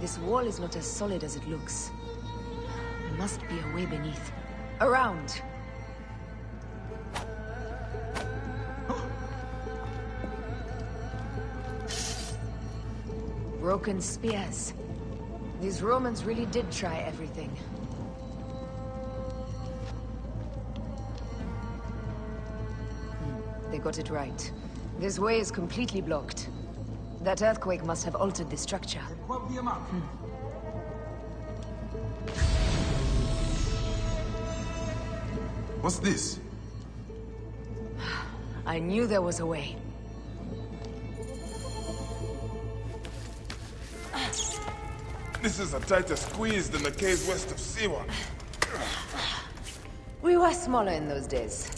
This wall is not as solid as it looks. There must be a way beneath. Around! Broken spears. These Romans really did try everything. They got it right. This way is completely blocked. That earthquake must have altered the structure. What's this? I knew there was a way. This is a tighter squeeze than the caves west of Siwa. We were smaller in those days.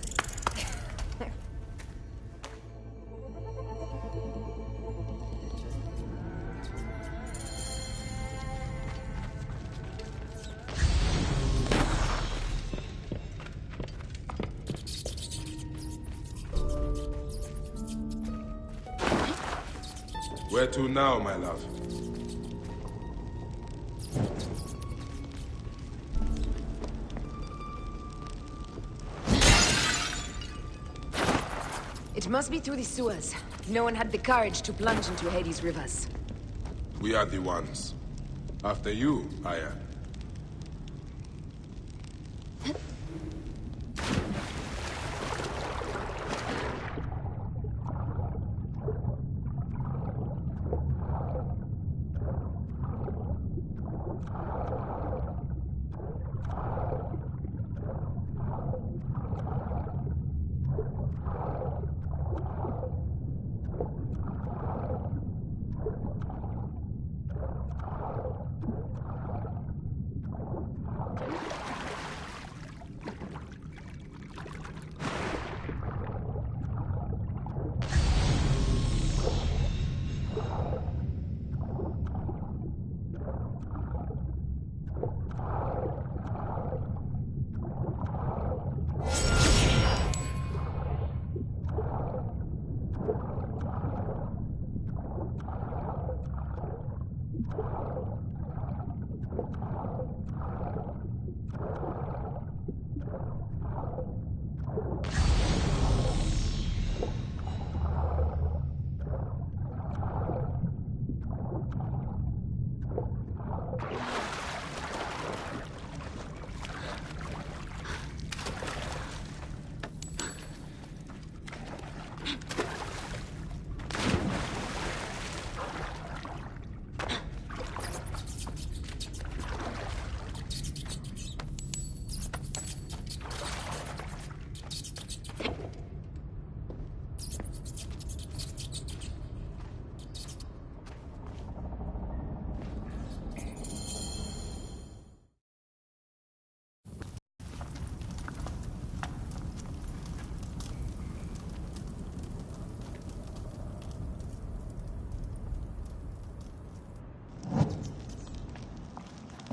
Where to now, my love? It must be through the sewers. No one had the courage to plunge into Hades' rivers. We are the ones. After you, Aya.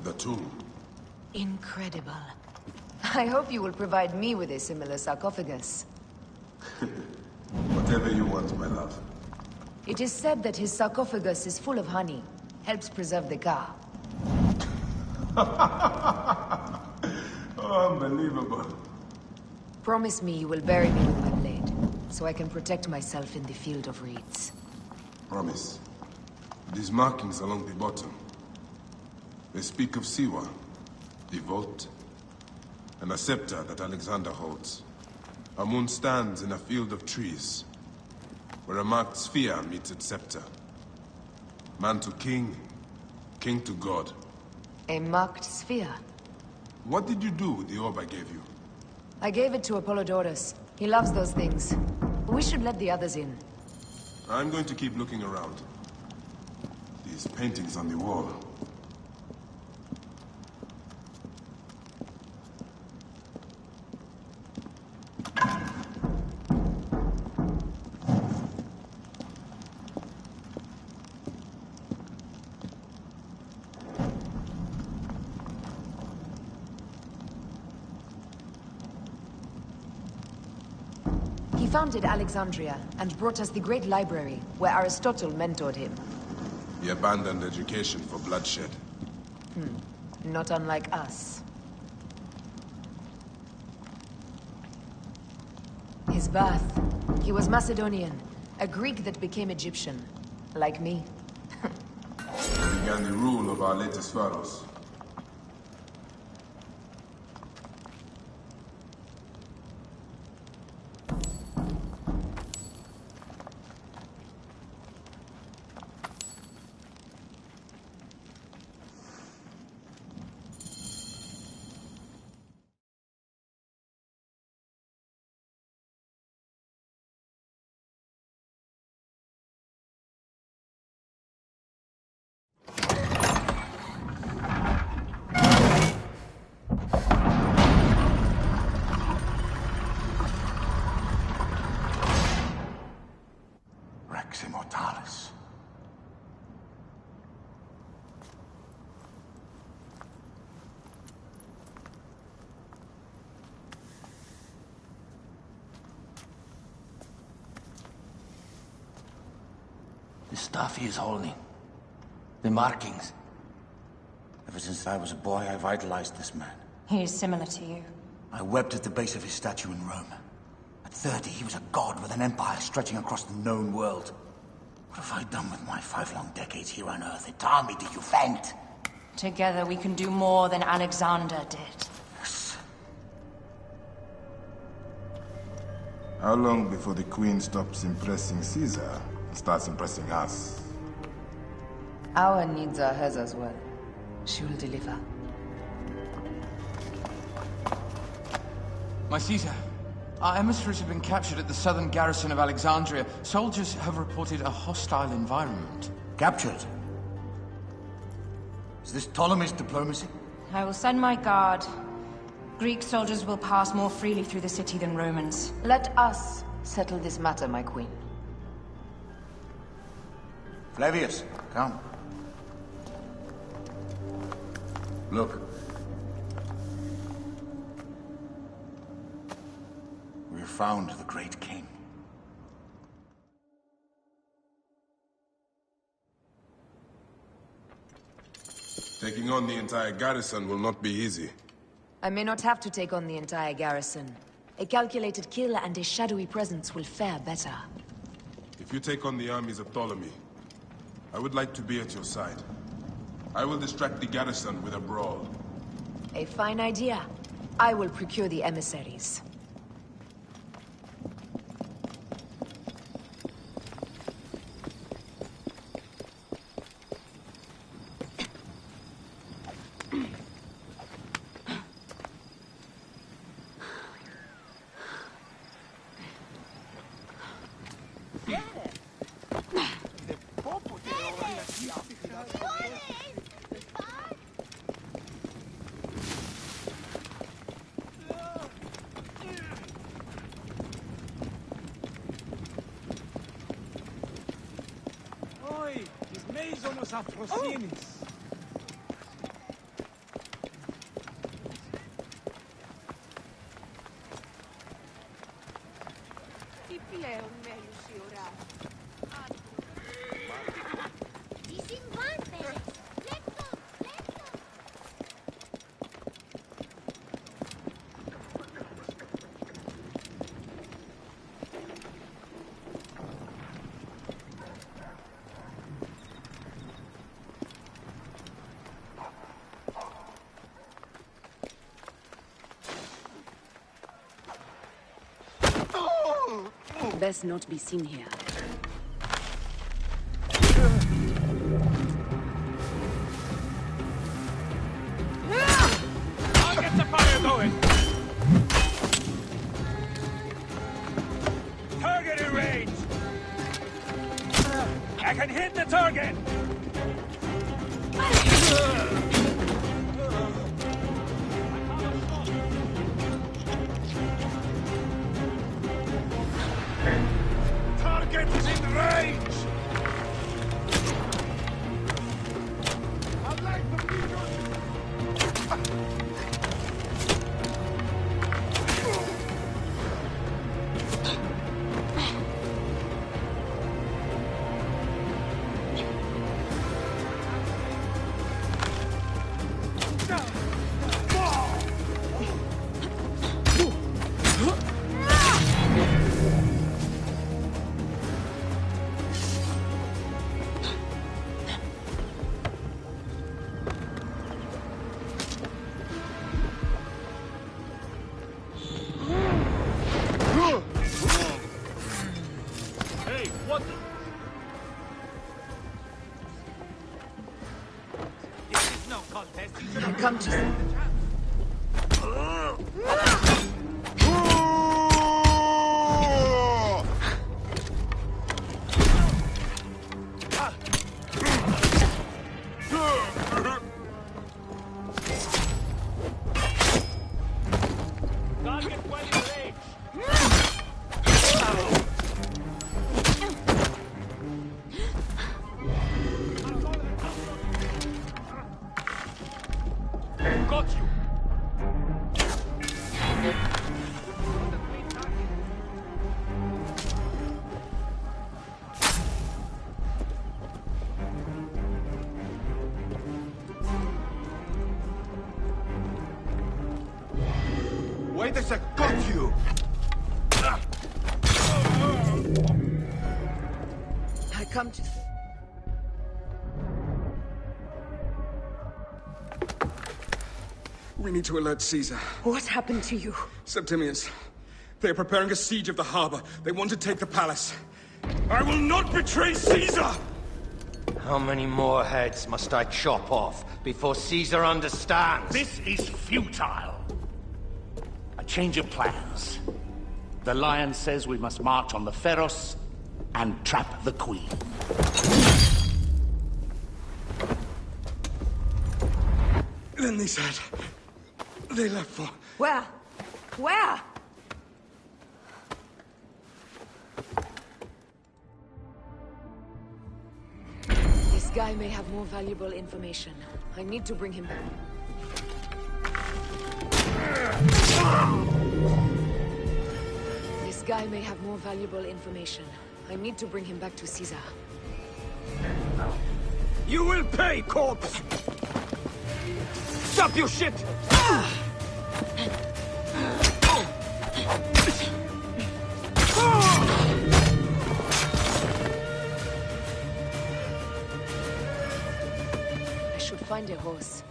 The tomb. Incredible. I hope you will provide me with a similar sarcophagus. Whatever you want, my love. It is said that his sarcophagus is full of honey. Helps preserve the Ka. Unbelievable. Promise me you will bury me with my blade, so I can protect myself in the field of reeds. Promise. These markings along the bottom. They speak of Siwa, the vault, and a scepter that Alexander holds. A moon stands in a field of trees, where a marked sphere meets its scepter. Man to king, king to god. A marked sphere? What did you do with the orb I gave you? I gave it to Apollodorus. He loves those things. We should let the others in. I'm going to keep looking around. These paintings on the wall. He founded Alexandria and brought us the great library, where Aristotle mentored him. He abandoned education for bloodshed. Not unlike us. His birth. He was Macedonian, a Greek that became Egyptian. Like me. He began the rule of our latest pharaohs. Rex Immortalis. The stuff he is holding. The markings. Ever since I was a boy, I've idolized this man. He is similar to you. I wept at the base of his statue in Rome. At 30, he was a god with an empire stretching across the known world. What have I done with my 5 long decades here on Earth? Tell me, do you faint? Together we can do more than Alexander did. Yes. How long before the Queen stops impressing Caesar and starts impressing us? Our needs are hers as well. She will deliver. My Caesar, our emissaries have been captured at the southern garrison of Alexandria. Soldiers have reported a hostile environment. Captured? Is this Ptolemy's diplomacy? I will send my guard. Greek soldiers will pass more freely through the city than Romans. Let us settle this matter, my queen. Flavius, come. Look. We have found the great king. Taking on the entire garrison will not be easy. I may not have to take on the entire garrison. A calculated kill and a shadowy presence will fare better. If you take on the armies of Ptolemy, I would like to be at your side. I will distract the garrison with a brawl. A fine idea. I will procure the emissaries. Best not be seen here. I'll get the fire going! Target in range! I can hit the target! Target is in range! I'd like to be contest. I come to... Target well in range. Got you. Wait a sec, got you! I come to... We need to alert Caesar. What happened to you? Septimius. They are preparing a siege of the harbor. They want to take the palace. I will not betray Caesar! How many more heads must I chop off before Caesar understands? This is futile. A change of plans. The Lion says we must march on the Pharos and trap the Queen. Then they said... They left for... Where? Where? This guy may have more valuable information. I need to bring him back. This guy may have more valuable information. I need to bring him back to Caesar. You will pay, corpse! Stop your shit! I should find a horse.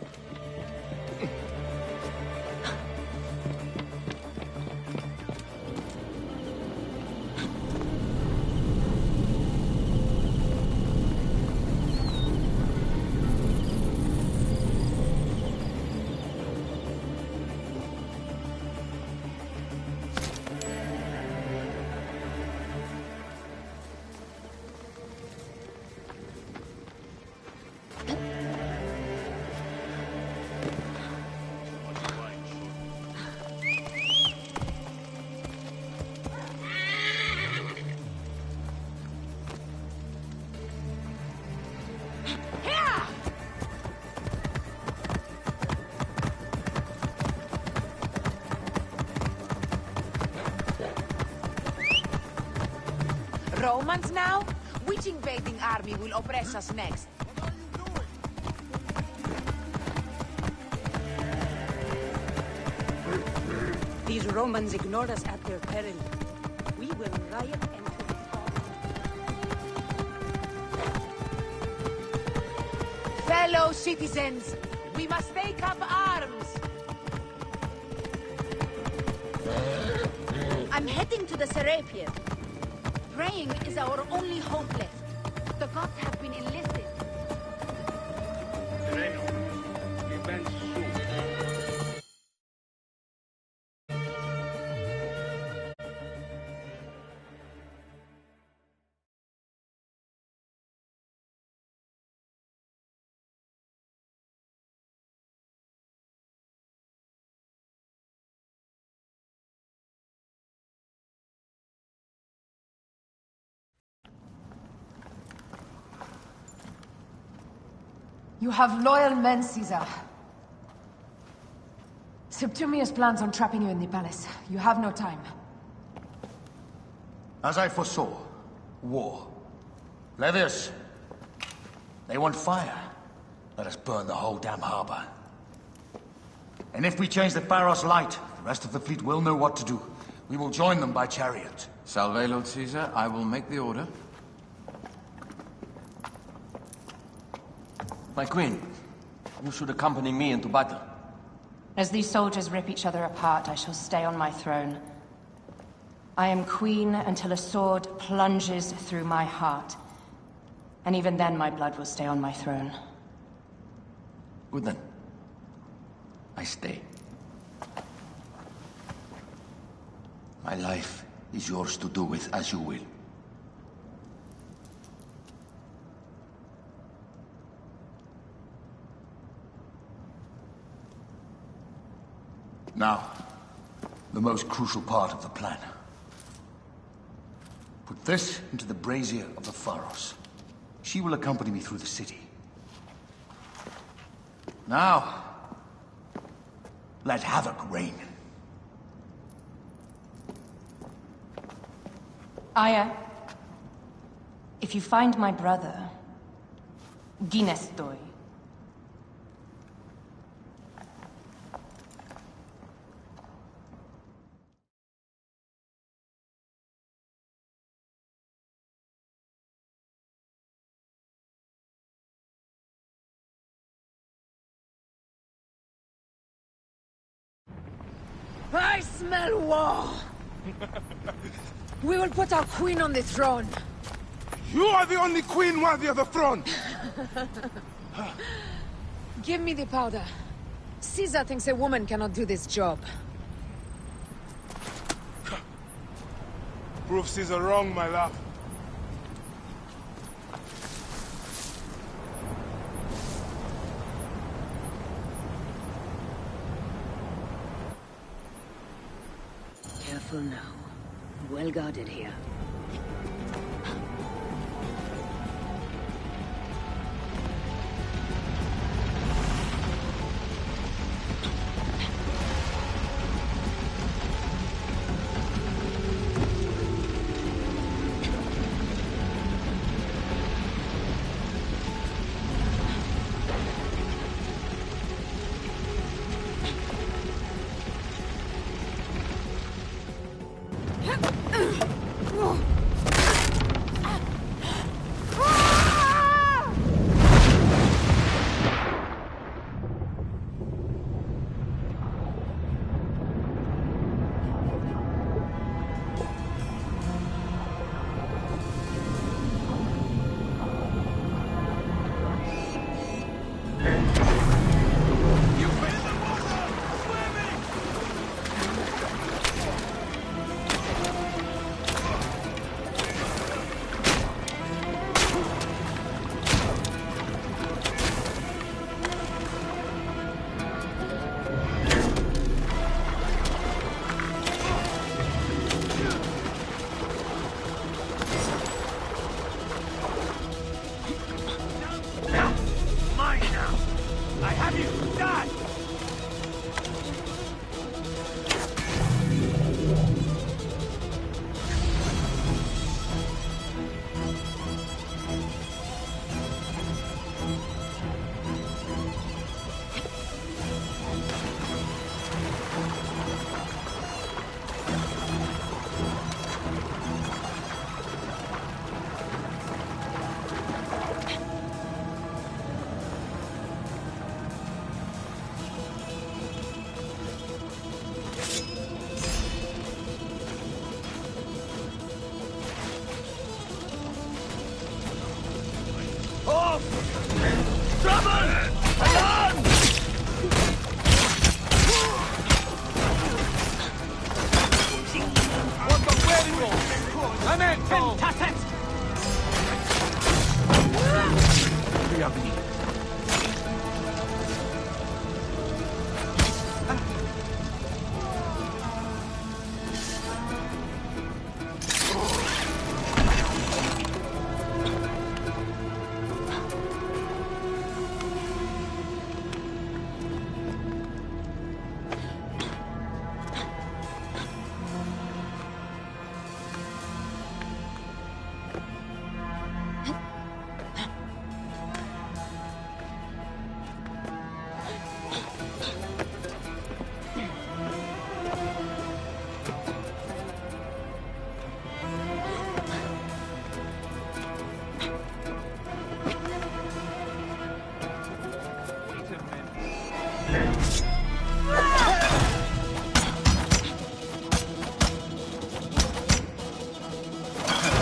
Romans now? Which invading army will oppress us next? These Romans ignore us at their peril. We will riot and to the top. Fellow citizens, we must take up arms! I'm heading to the Serapia. Praying is our only hope left. The gods have been enlisted. Sereno, events soon. You have loyal men, Caesar. Septimius plans on trapping you in the palace. You have no time. As I foresaw, war. Levius, they want fire. Let us burn the whole damn harbor. And if we change the Pharos light, the rest of the fleet will know what to do. We will join them by chariot. Salve, Lord Caesar. I will make the order. My queen, you should accompany me into battle. As these soldiers rip each other apart, I shall stay on my throne. I am queen until a sword plunges through my heart. And even then my blood will stay on my throne. Good then. I stay. My life is yours to do with as you will. Now, the most crucial part of the plan. Put this into the brazier of the Pharos. She will accompany me through the city. Now, let havoc reign. Aya, if you find my brother, Ginestoy. I smell war! We will put our queen on the throne. You are the only queen worthy of the throne! Give me the powder. Caesar thinks a woman cannot do this job. Prove Caesar wrong, my love. Careful now. Well guarded here.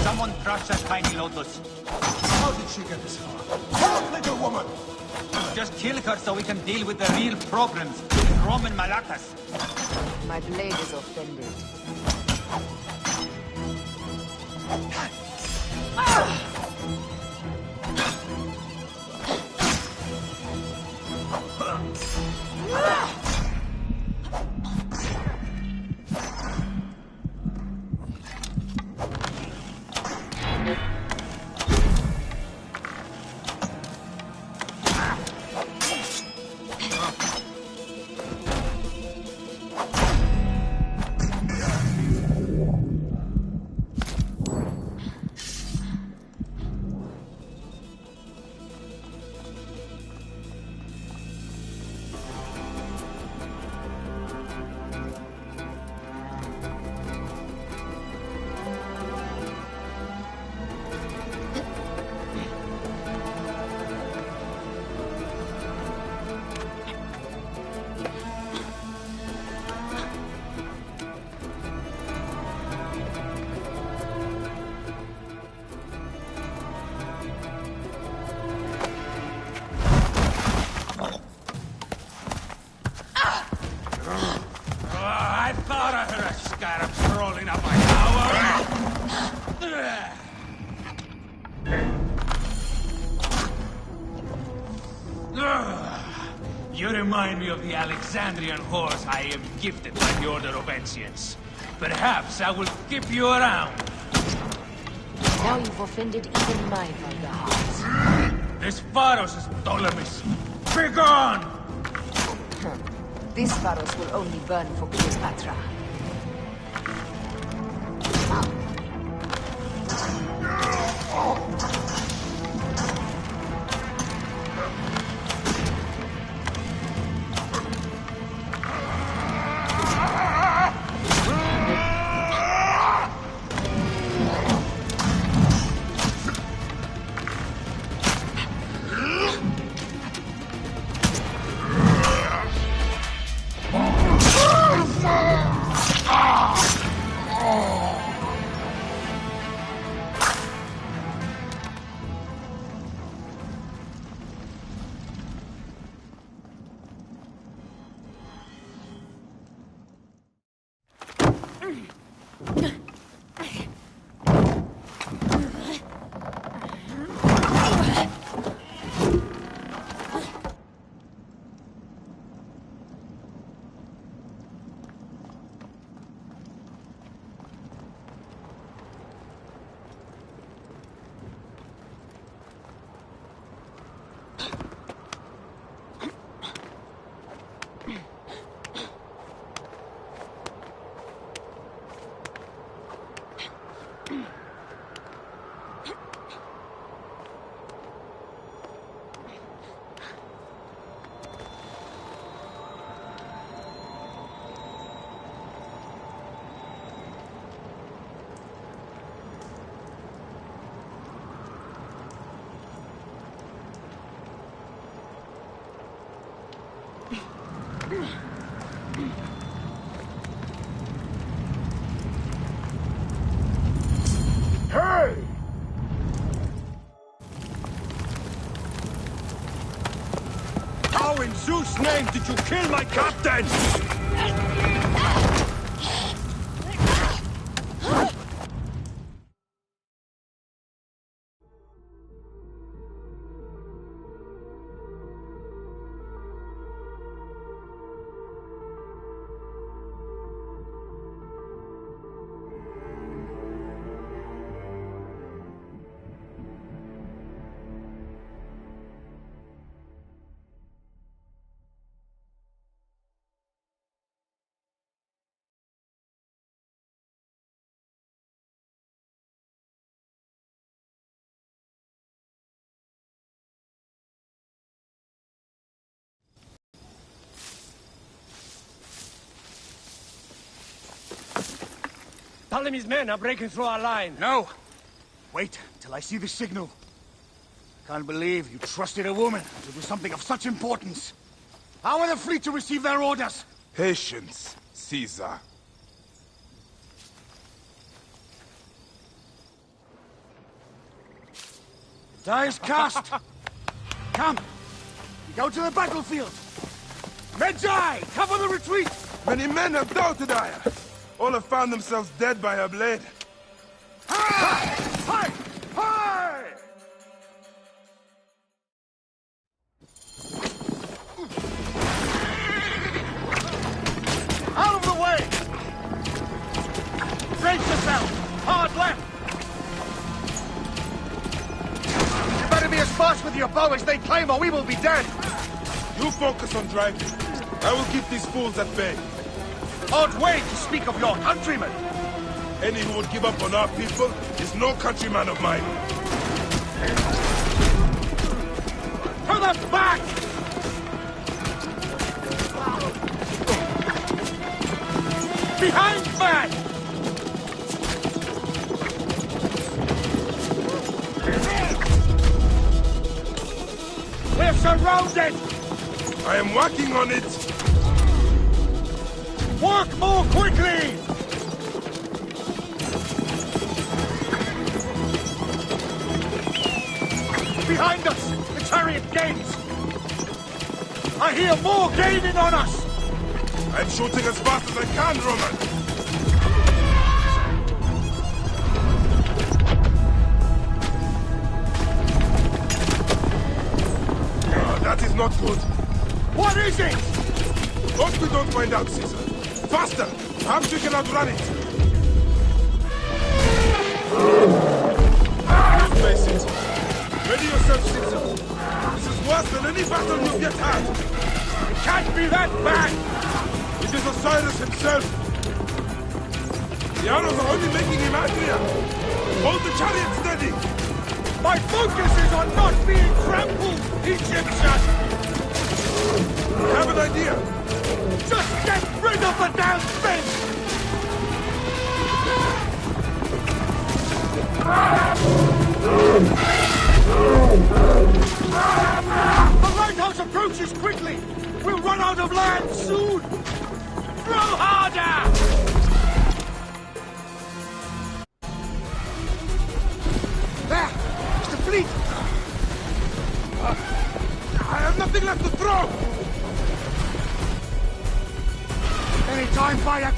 Someone crush that tiny lotus. How did she get this far? Help, little woman! Just kill her so we can deal with the real problems. Roman Malakas. My blade is offended. I thought I heard a scarab crawling up my tower. You remind me of the Alexandrian horse I am gifted by the Order of Ancients. Perhaps I will skip you around. Now you've offended even my vulgar heart. This Pharos is Ptolemy's. Begone! This Pharos will only burn for Cleopatra. Hey! How in Zeus' name did you kill my captain? Ptolemy's men are breaking through our line. No! Wait till I see the signal. Can't believe you trusted a woman to do something of such importance. How are the fleet to receive their orders? Patience, Caesar. Die is cast! Come! Go to the battlefield! Medjay! Cover the retreat! Many men have doubted Aya. All have found themselves dead by her blade. Hi! Hi! Hi! Out of the way! Brace yourself! Hard left! You better be as fast with your bow as they claim or we will be dead! You focus on driving. I will keep these fools at bay. Odd way to speak of your countrymen! Any who would give up on our people is no countryman of mine. To the back! Behind man! We're surrounded! I am working on it! Work more quickly! Behind us! The chariot gains! I hear more gaining on us! I'm shooting as fast as I can, Roman! That is not good. What is it? Hope we don't find out, Caesar. Faster! Perhaps we can outrun it! Face it. Ready yourself, Caesar. This is worse than any battle you've yet had. It can't be that bad! It is Osiris himself. The arrows are only making him angrier. Hold the chariot steady. My focus is on not being trampled, Egyptian! I have an idea. Just get rid of the damn thing! The lighthouse approaches quickly! We'll run out of land soon! Throw harder! There! It's the fleet! I have nothing left to throw! Any time, Bayek!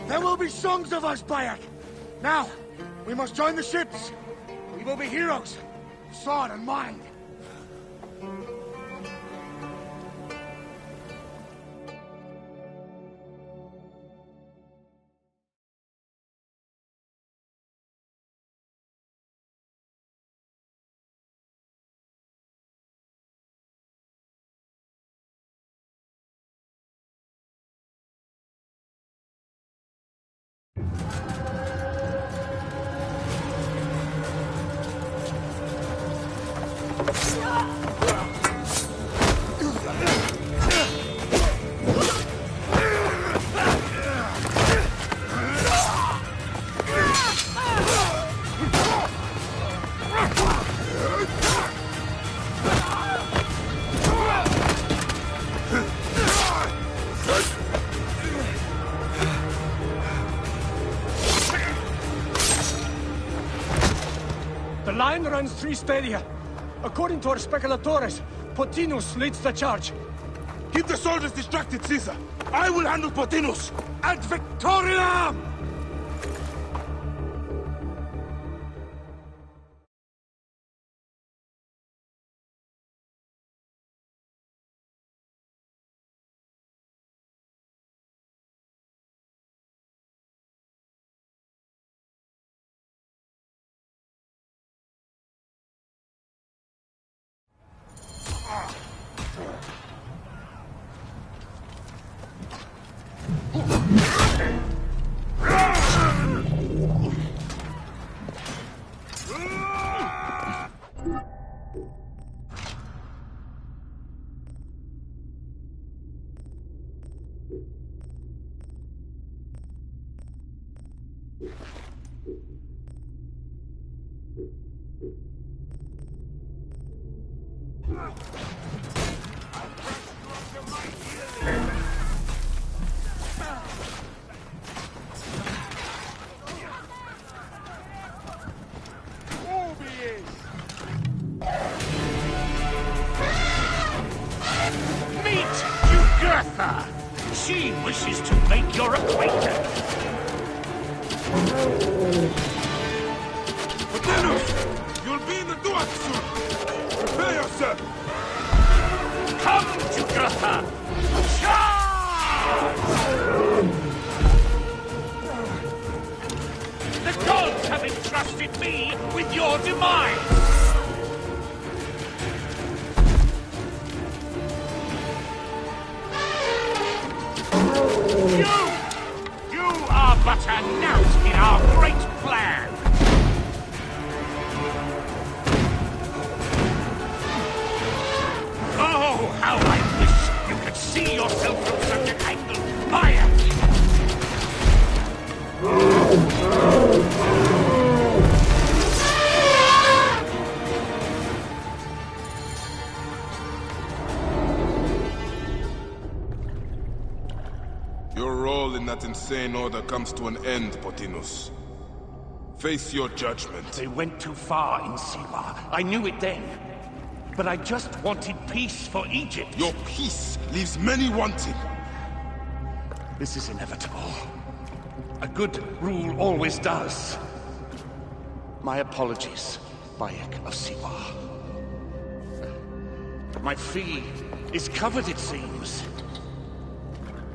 There will be songs of us, Bayek! Now, we must join the ships! We will be heroes! Sword and mind! The line runs 3 stadia. According to our speculatores, Potinus leads the charge. Keep the soldiers distracted, Caesar. I will handle Potinus. Ad Victoriam! Yugratha. She wishes to make your acquaintance. Pothinus! You'll be in the Duat soon! Prepare yourself! Come, Yugratha! Charge! The gods have entrusted me with your demise! You are but a knout in our great plan! Oh, how I wish you could see yourself from such an angle, Maya! Your role in that insane order comes to an end, Pothinus. Face your judgment. They went too far in Siwa. I knew it then. But I just wanted peace for Egypt. Your peace leaves many wanting. This is inevitable. A good rule always does. My apologies, Bayek of Siwa. My fee is covered, it seems.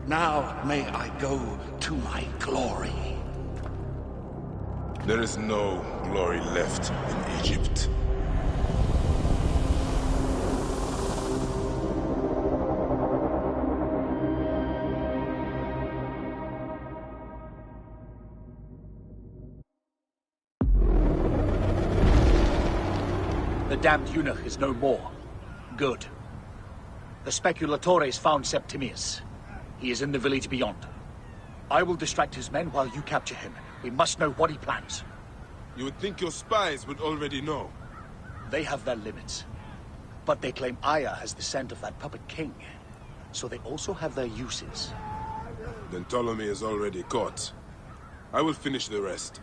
Now may I go to my glory. There is no glory left in Egypt. The damned eunuch is no more. Good. The speculatores found Septimius. He is in the village beyond. I will distract his men while you capture him. We must know what he plans. You would think your spies would already know. They have their limits. But they claim Aya has the scent of that puppet king. So they also have their uses. Then Ptolemy is already caught. I will finish the rest.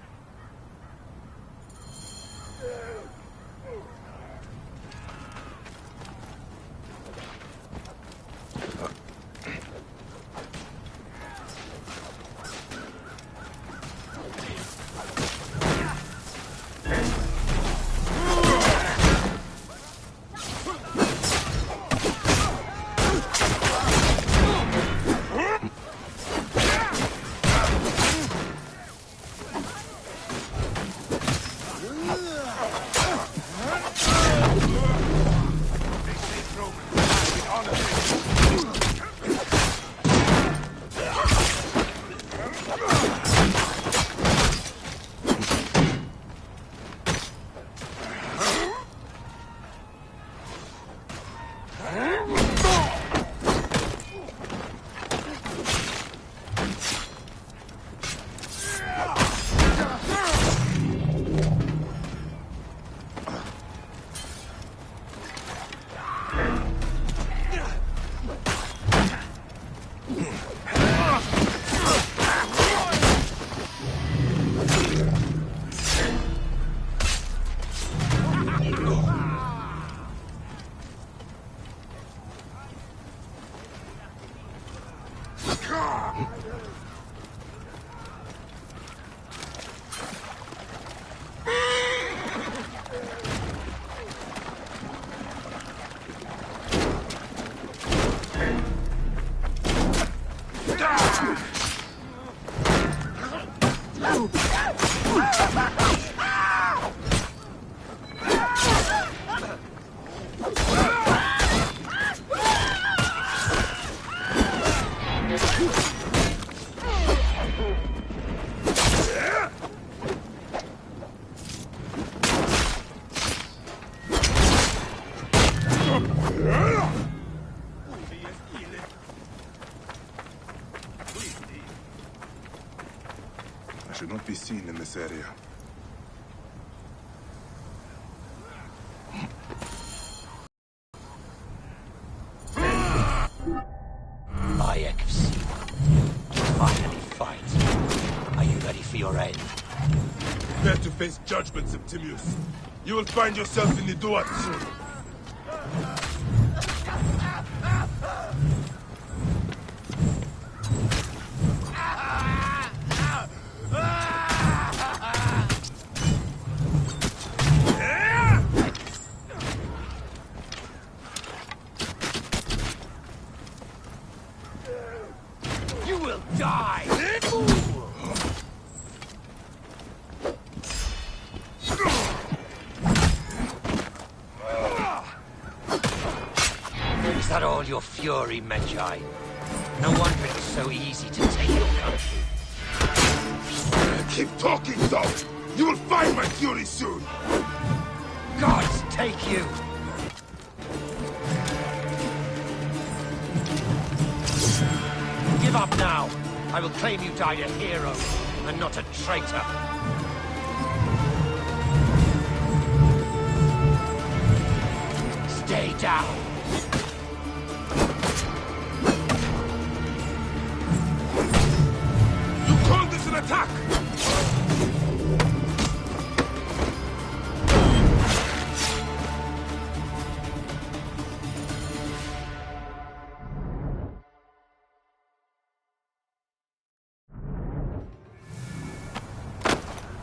I should not be seen in this area. Bayek of Siwa. Finally fight. Are you ready for your end? Prepare to face judgment, Septimius. You will find yourself in the Duat soon. Die! Is that all your fury, Medjay? No wonder it's so easy to take your country. Keep talking, though! You will find my fury soon! Gods take you! Give up now! I will claim you died a hero, and not a traitor. Stay down! You call this an attack?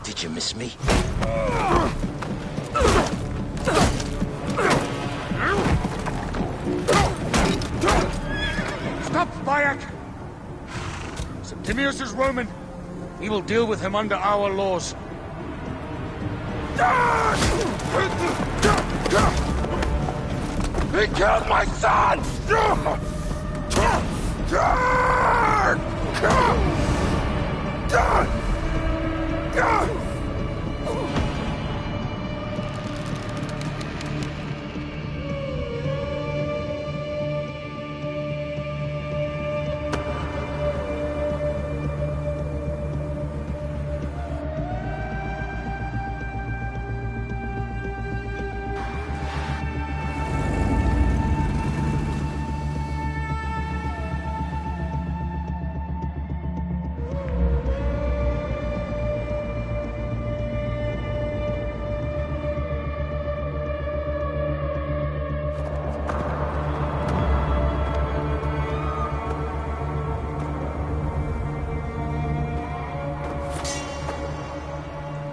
Did you miss me? Stop, Bayek! Septimius is Roman. We will deal with him under our laws. He killed my son!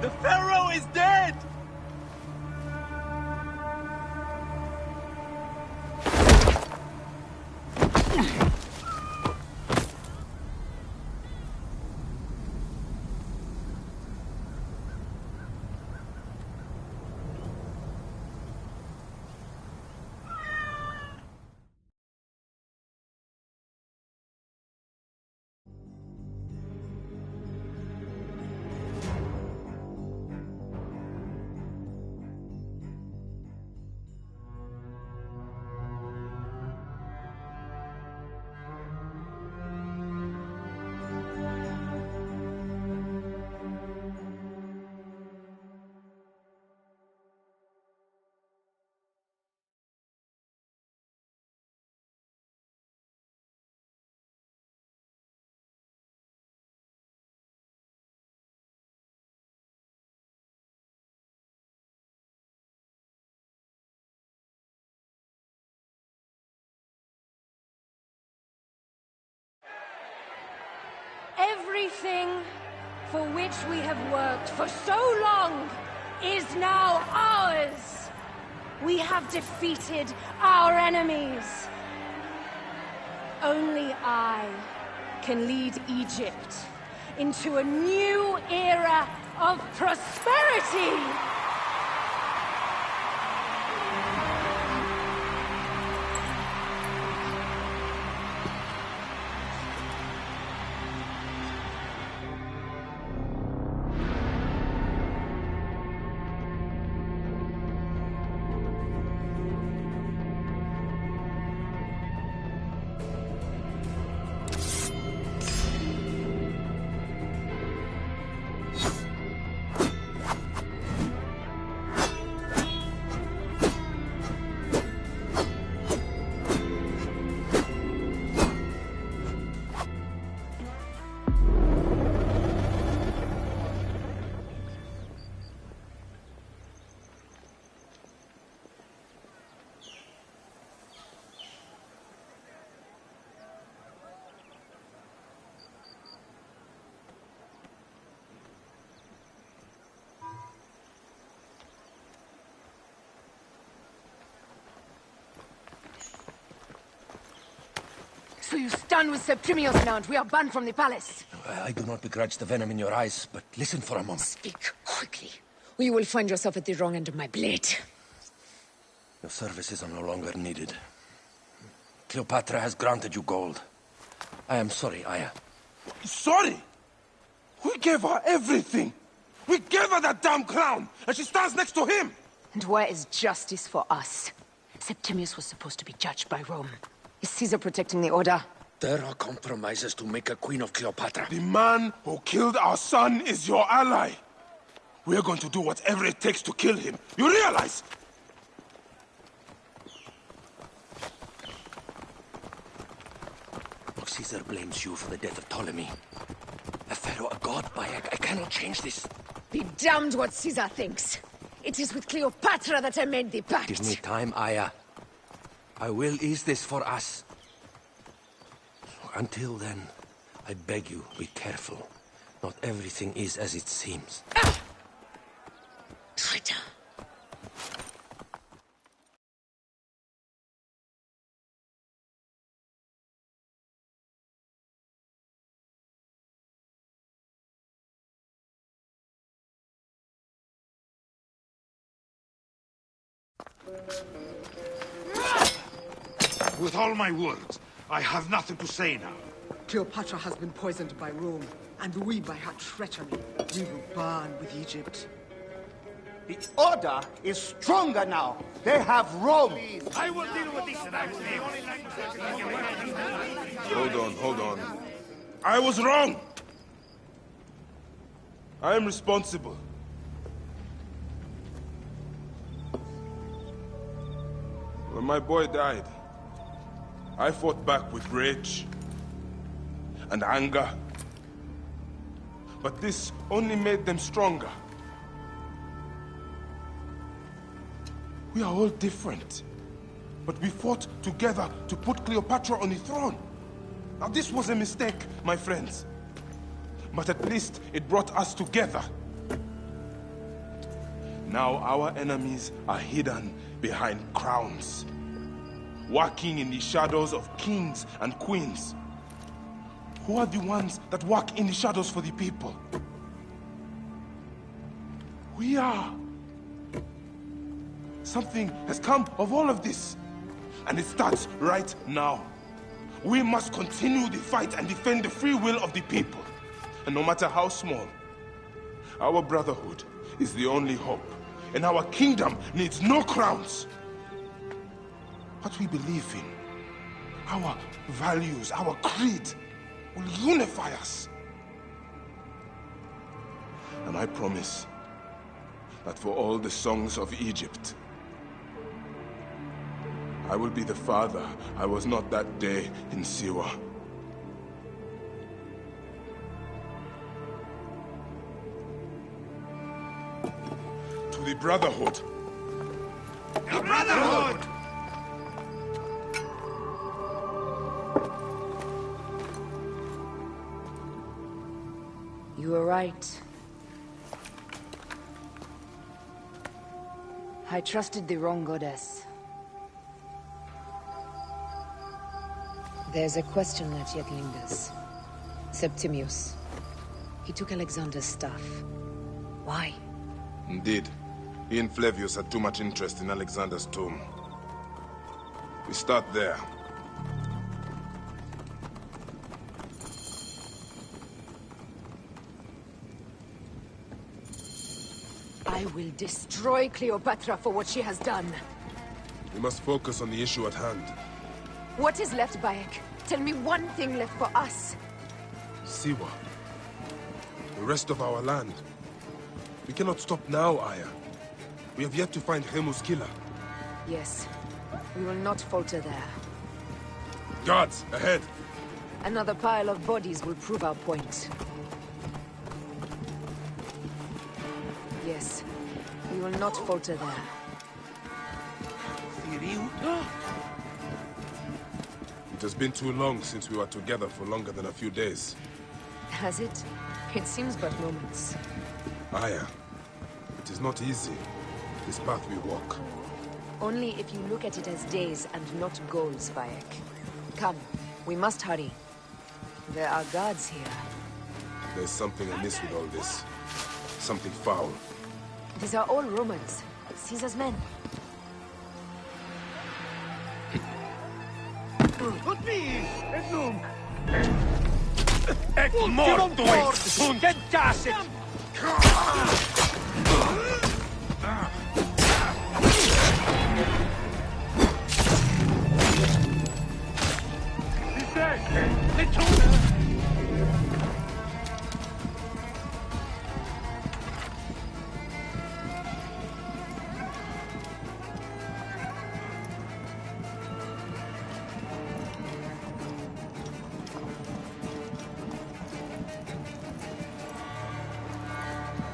The Pharaoh is dead! Everything for which we have worked for so long is now ours. We have defeated our enemies. Only I can lead Egypt into a new era of prosperity. So you stand with Septimius now, and we are banned from the palace. I do not begrudge the venom in your eyes, but listen for a moment. Speak quickly, or you will find yourself at the wrong end of my blade. Your services are no longer needed. Cleopatra has granted you gold. I am sorry, Aya. Sorry? We gave her everything. We gave her that damn crown, and she stands next to him. And where is justice for us? Septimius was supposed to be judged by Rome. Is Caesar protecting the Order? There are compromises to make a queen of Cleopatra. The man who killed our son is your ally. We're going to do whatever it takes to kill him. You realize? Look, Caesar blames you for the death of Ptolemy. A pharaoh, a god, Bayek. I cannot change this. Be damned what Caesar thinks. It is with Cleopatra that I made the pact. Give me time, Aya. I will ease this for us. Until then, I beg you, be careful. Not everything is as it seems. Traitor. With all my words, I have nothing to say now. Cleopatra has been poisoned by Rome, and we by her treachery. We will burn with Egypt. The Order is stronger now. They have Rome. I will deal with this and I will Hold on. I was wrong. I am responsible. When my boy died, I fought back with rage and anger. But this only made them stronger. We are all different. But we fought together to put Cleopatra on the throne. Now this was a mistake, my friends. But at least it brought us together. Now our enemies are hidden behind crowns, working in the shadows of kings and queens. Who are the ones that work in the shadows for the people? We are. Something has come of all of this, and it starts right now. We must continue the fight and defend the free will of the people. And no matter how small, our brotherhood is the only hope, and our kingdom needs no crowns. What we believe in, our values, our creed, will unify us. And I promise that for all the songs of Egypt, I will be the father I was not that day in Siwa. To the Brotherhood. The Brotherhood! You were right. I trusted the wrong goddess. There's a question that yet lingers. Septimius. He took Alexander's staff. Why? Indeed. He and Flavius had too much interest in Alexander's tomb. We start there. I will destroy Cleopatra for what she has done. We must focus on the issue at hand. What is left, Bayek? Tell me one thing left for us. Siwa. The rest of our land. We cannot stop now, Aya. We have yet to find Remu's killer. Yes. We will not falter there. Guards, ahead! Another pile of bodies will prove our point. Yes. We will not falter there. It has been too long since we were together for longer than a few days. Has it? It seems but moments. Aya, it is not easy, this path we walk. Only if you look at it as days and not goals, Bayek. Come, We must hurry. There are guards here. There's something amiss with all this. Something foul. These are all Romans. Caesar's men.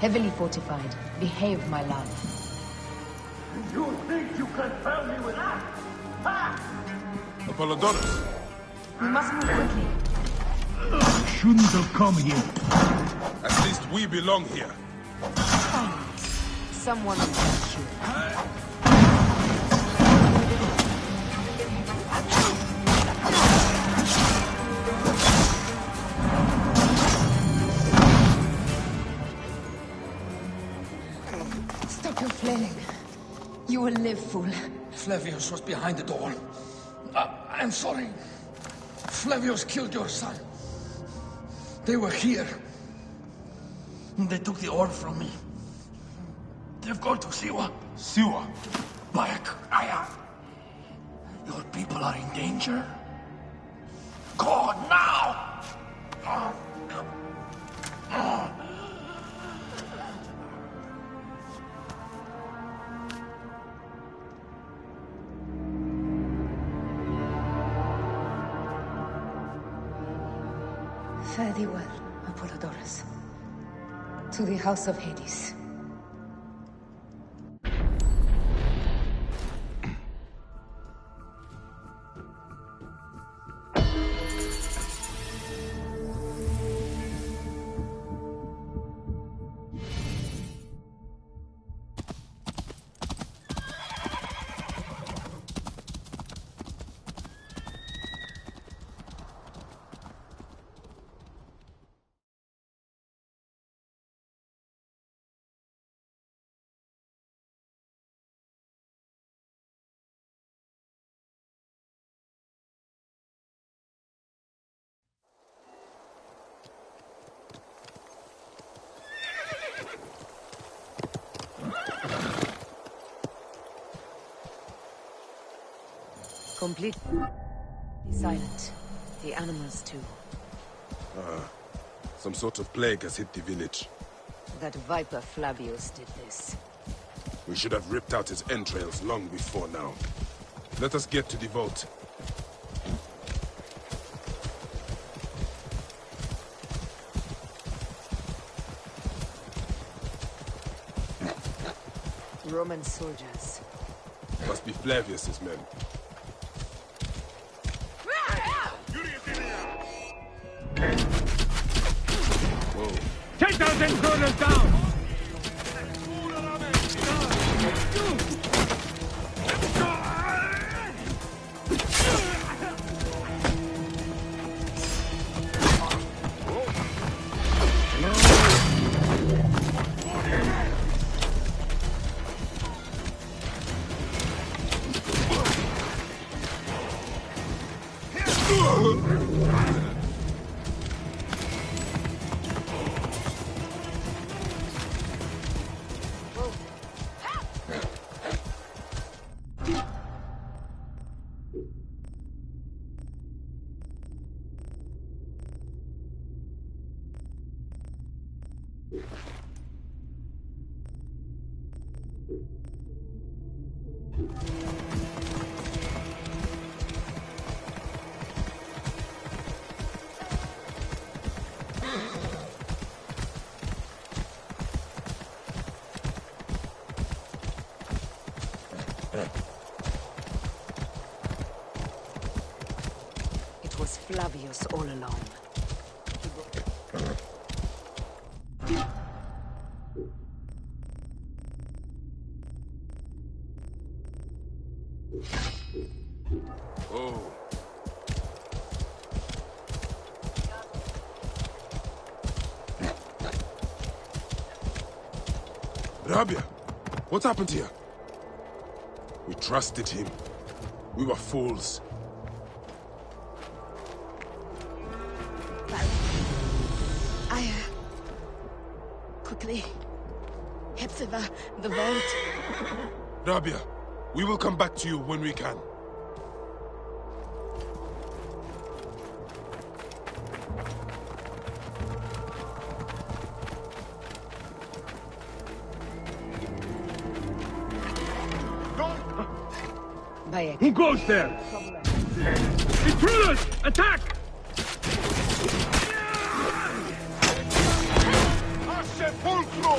Heavily fortified. Behave, my love. You think you can tell me with that? Ha! Apollodorus! We must move quickly. Shouldn't have come here. At least we belong here. Someone will catch you. Stop your flailing. You will live, fool. Flavius was behind the door. I'm sorry. Flavius killed your son. They were here. They took the orb from me. They've gone to Siwa. Siwa? Bayek, Aya. Your people are in danger. Go now! Fare thee well, Apollodorus. To the House of Hades. Complete. Be silent. The animals, too. Some sort of plague has hit the village. That viper Flavius did this. We should have ripped out his entrails long before now. Let us get to the vault. Roman soldiers. Must be Flavius's men. Whoa. Take those intruders down! It was Flavius all along. Oh. Rabia, what happened here? We trusted him. We were fools. Quickly. Hepzibah, the vault. Rabia, we will come back to you when we can. Bayek. Who goes there? Intruders! Attack! Pulcro!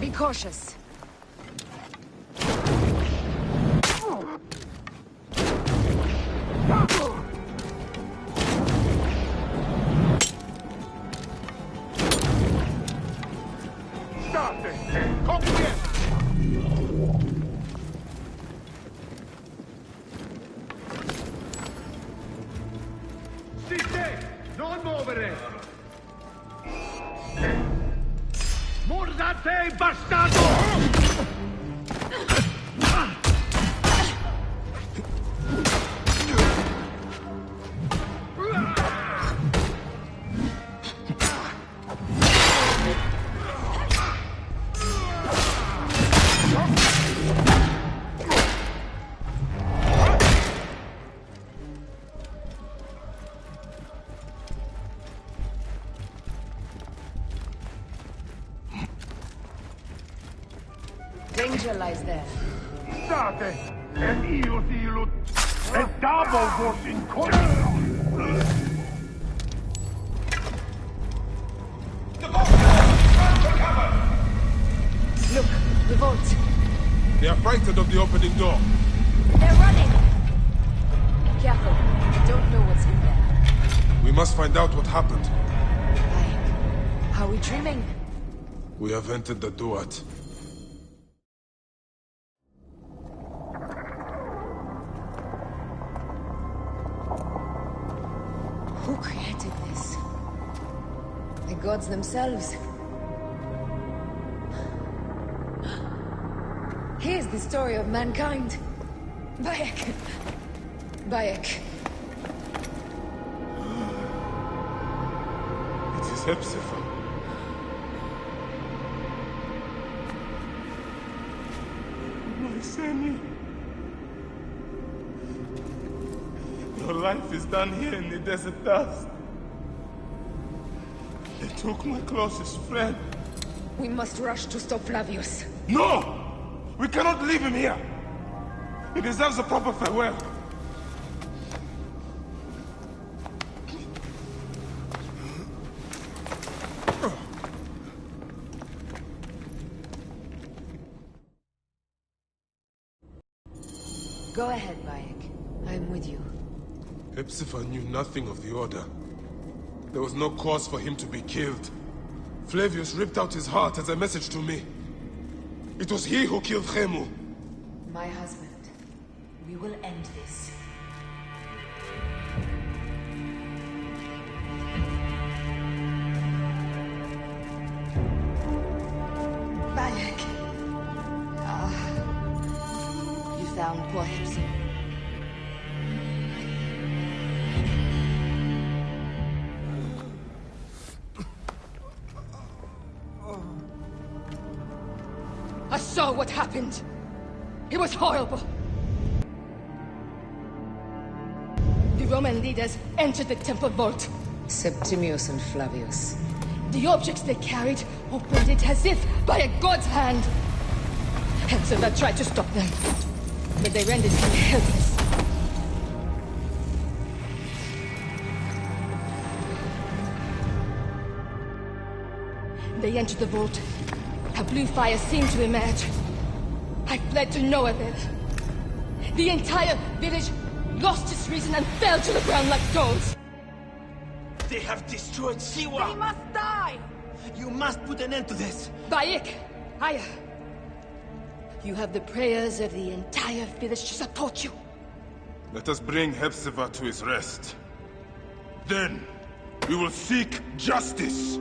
Be cautious. Danger lies there. State, et io silut, et dabo vos in coiro. Look, the vault. They are frightened of the opening door. They're running! Careful. We don't know what's in there. We must find out what happened. Are we dreaming? We have entered the Duat. Who created this? The gods themselves. Here's the story of mankind. Bayek. Bayek. It is Hepzibah. My Sammy. Your life is done here in the desert dust. They took my closest friend. We must rush to stop Flavius. No! We cannot leave him here! He deserves a proper farewell. Go ahead, Bayek. I'm with you. Hepzibah knew nothing of the Order. There was no cause for him to be killed. Flavius ripped out his heart as a message to me. It was he who killed Khemu. My husband. We will end this. Bayek. You found poor Hepzibah. I saw what happened. It was horrible. The Roman leaders entered the temple vault. Septimius and Flavius. The objects they carried opened it as if by a god's hand. Hepzibah tried to stop them, but they rendered him helpless. They entered the vault. A blue fire seemed to emerge. I fled to no avail. The entire village lost its reason and fell to the ground like stones. They have destroyed Siwa! They must die! You must put an end to this! Bayek! Aya! You have the prayers of the entire village to support you. Let us bring Hepzibah to his rest. Then, we will seek justice!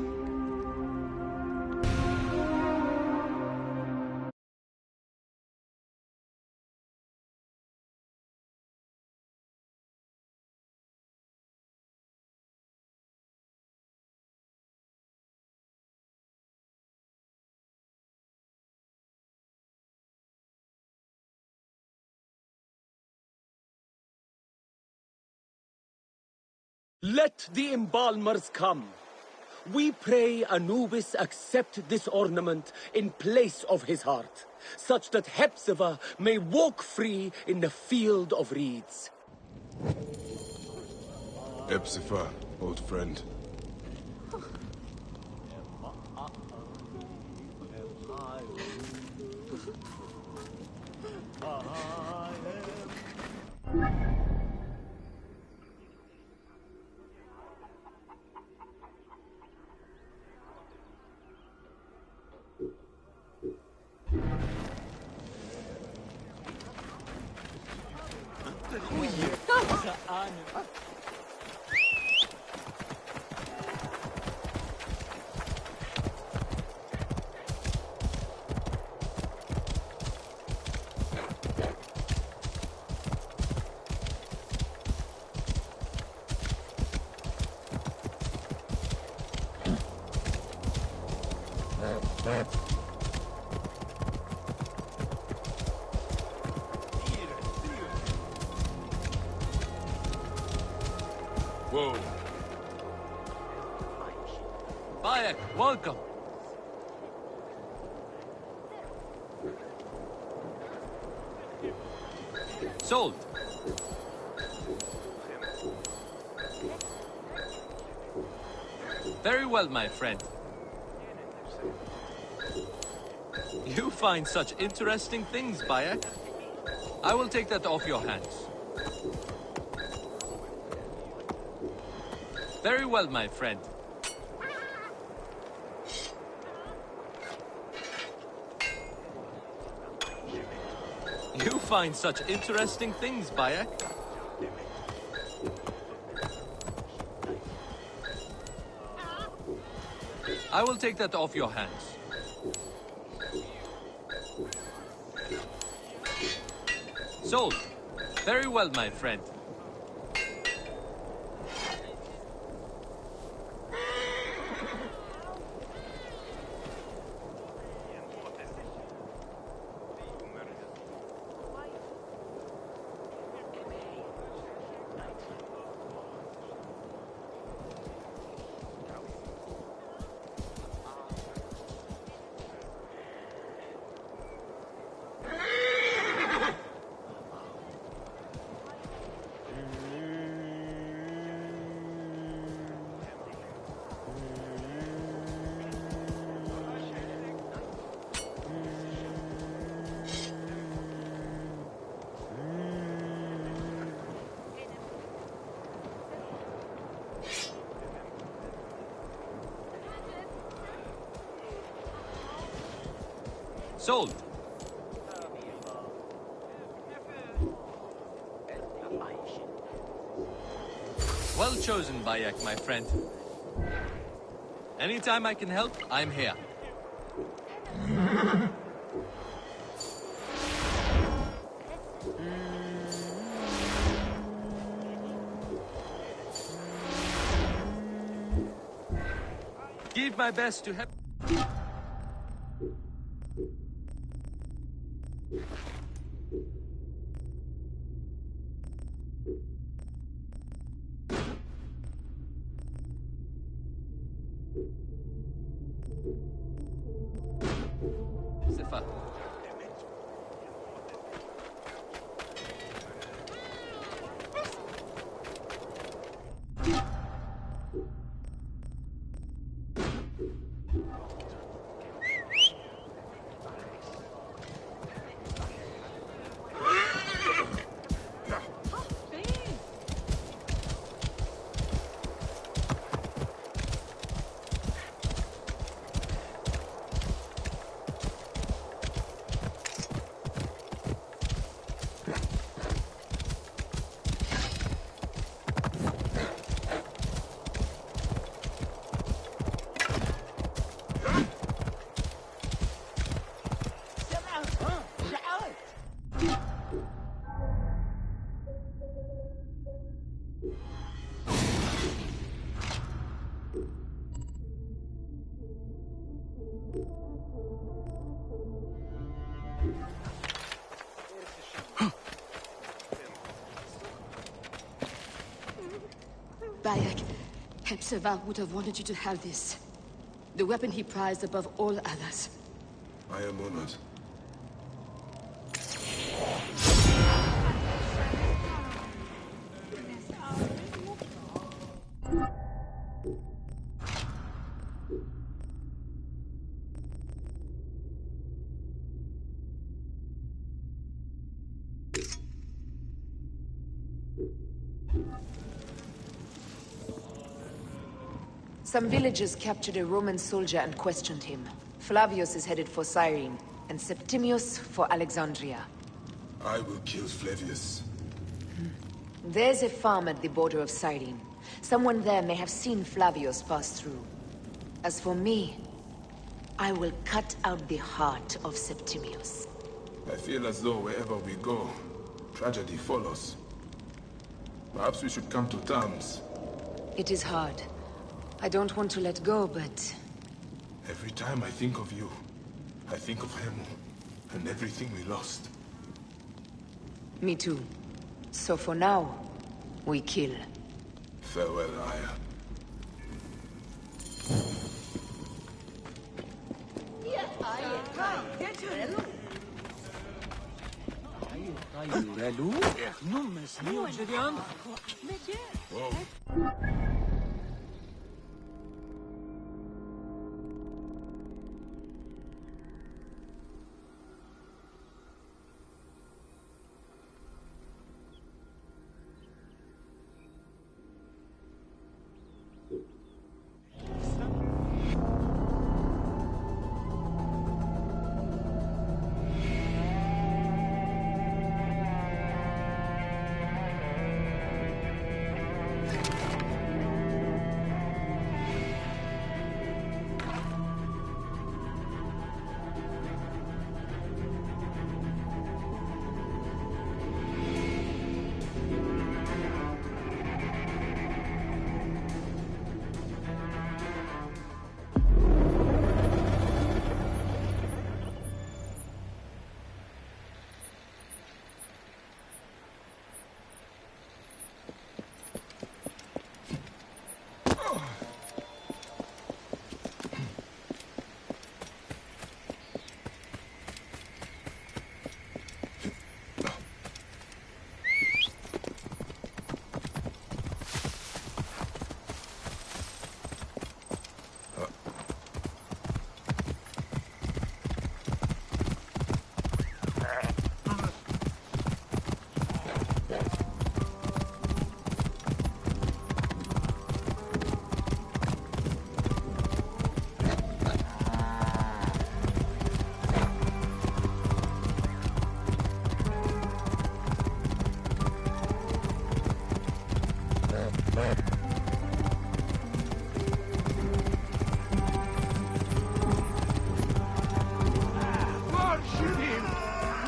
Let the embalmers come. We pray Anubis accept this ornament in place of his heart, such that Hepzibah may walk free in the field of reeds. Hepzibah, old friend. Whoa. Bayek, welcome. Sold. Very well, my friend. You find such interesting things, Bayek. I will take that off your hands. Very well, my friend. You find such interesting things, Bayek. I will take that off your hands. Sold. Very well, my friend. Sold. Well chosen, Bayek, my friend. Anytime I can help, I'm here. Give my best to help. Bayek, Hepzibah would have wanted you to have this. The weapon he prized above all others. I am honored. Some villagers captured a Roman soldier and questioned him. Flavius is headed for Cyrene, and Septimius for Alexandria. I will kill Flavius. There's a farm at the border of Cyrene. Someone there may have seen Flavius pass through. As for me, I will cut out the heart of Septimius. I feel as though wherever we go, tragedy follows. Perhaps we should come to terms. It is hard. I don't want to let go, but... Every time I think of you, I think of Hemu, and everything we lost. Me too. So for now, we kill. Farewell, Aya.